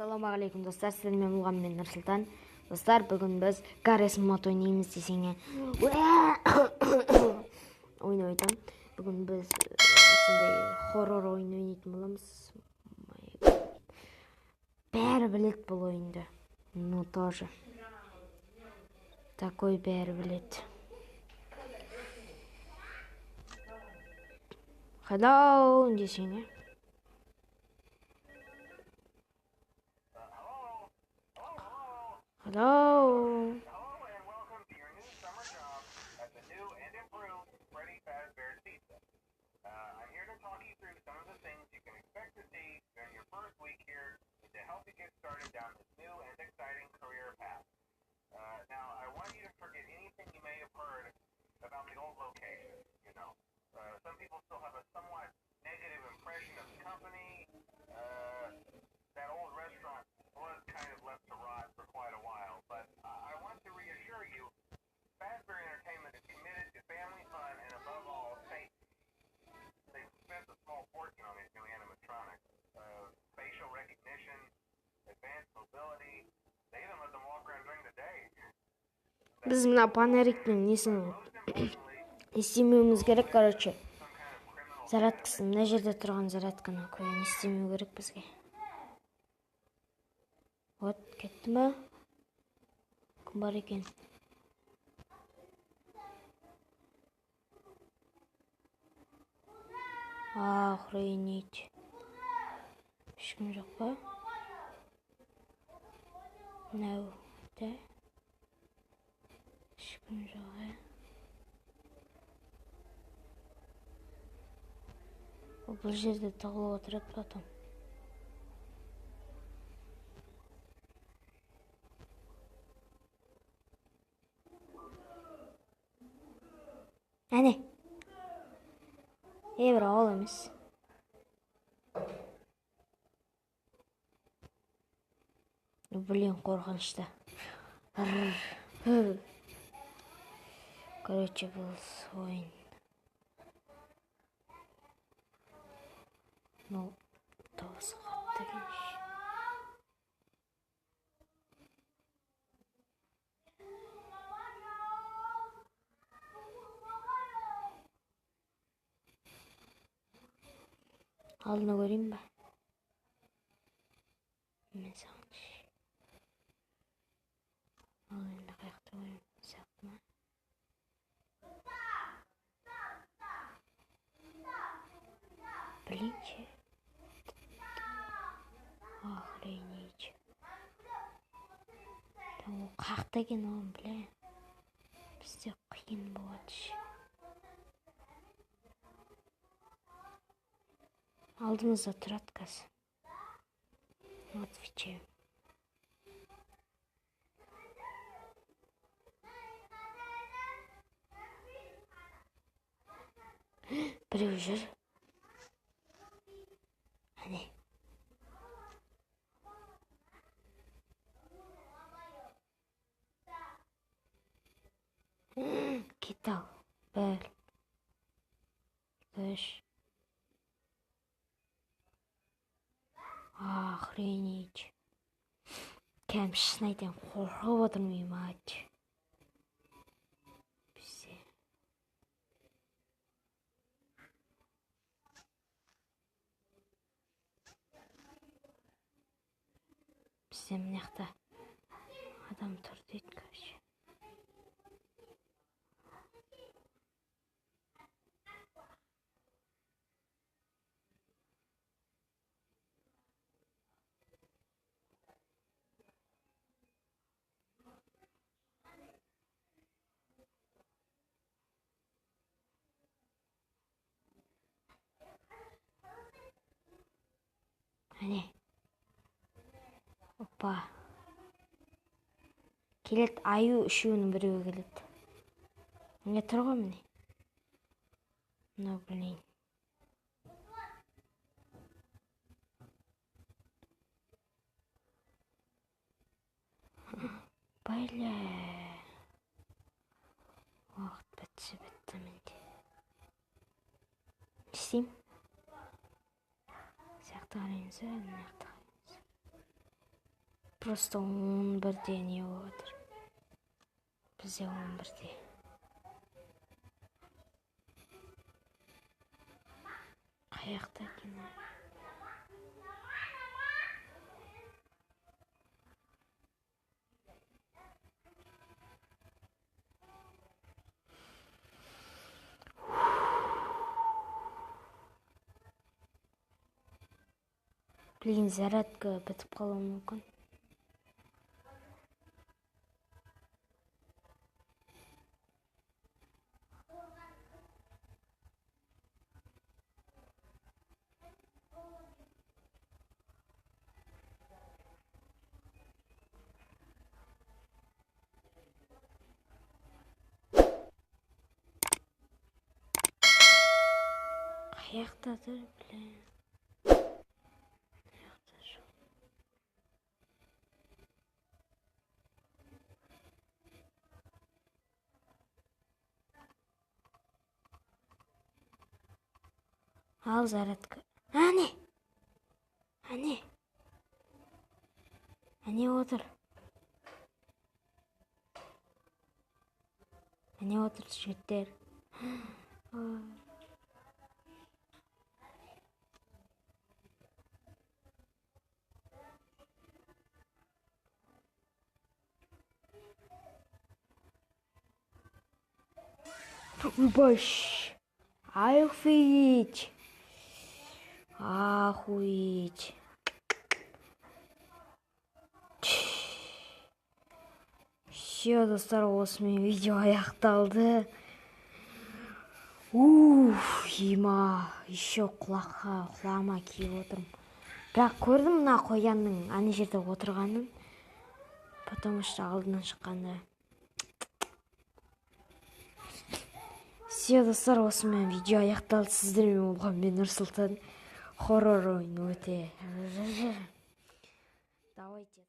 Ассалаумағалейкум достар, сіздермен болған мен Нұрсұлтан. Достар, бүгін біз Гаррис мод ойнаймыз десеңе ойын ойдам. Бүгін біз осындай хоррор ойын ойнайтын боламыз. Бәрі білет бұл ойынды. Ну тоже. Такой бәрі білет. Hello десеңе. Hello. Hello and welcome to your new summer job at the new and improved Freddy Fazbear's Pizza. I'm here to talk you through some of the things you can expect to see during your first week here and to help you get started down this new and exciting career path. Now, I want you to forget anything you may have heard about the old location. Some people still have a somewhat negative impression of the company. That old restaurant was kind of left to rot for quite a while, but I want to reassure you, Fazbear Entertainment is committed to family fun and above all, safety. They've spent a small fortune on these new animatronics. Facial recognition, advanced mobility, they even let them walk around during the day. Біз мына панериктің несін істемеуіміз керек, короче. Зарядкасын, мына жерде тұрған зарядканы көйін істемеу керек бізге. Вот, кетті ма? Кім бар екен? Охренеть. Ешкім жоқ па? No, да? Ешкім жоқ, Бұл жерде тағылып отырады потом. Әне. Бір ауыл емес. Блин, қорқынышты. Короче, бұл ойын. Ну, дауысы қатты кенеш. Алдына көрейін ба? Мен сағыныш. Ал енді қаяқты көрейін сияқты ма? Блинче. Охренеть. Там қақта екен оған, бля. Бізде қиын болады ше. Алдымызда тұрады қазір. Отвечаю. Біреу жүр. Әне. Кет ал. Бір. Үш. Охренеть. Кәмшісін айтайын, қорқып отырмын, мать. Бізде. Бізде мынақта адам тұр дейді, короче. Әне. Опа. Келет, аю үшеуінің біреуі келет. Міне тұр ғой міне. Ну, блин. Бля. Уақыт бітті менде. Не істеймін? Сияқты қараймыз, мына жақта қараймыз. Просто 11-де не болып жатыр. Бізде 11-де. Қаяқта екен? Блин, зарядка бітіп қалуы мүмкін. Қаяқтадыр, блин. Ал зарядка. Әне! Әне отыр. Әне отыр, жігіттер. Баш. Охуеть. Все, достар, осымен видео аяқталды. Ема, еще құлағыма киіп отырмын. Бірақ көрдім мына қоянның ана жерде отырғанын. Потому что алдынан шыққанда. Все, достар, осымен видео аяқталды. Сіздермен болған мен Нұрсұлтан. Хоррор ойын өте. Давайте.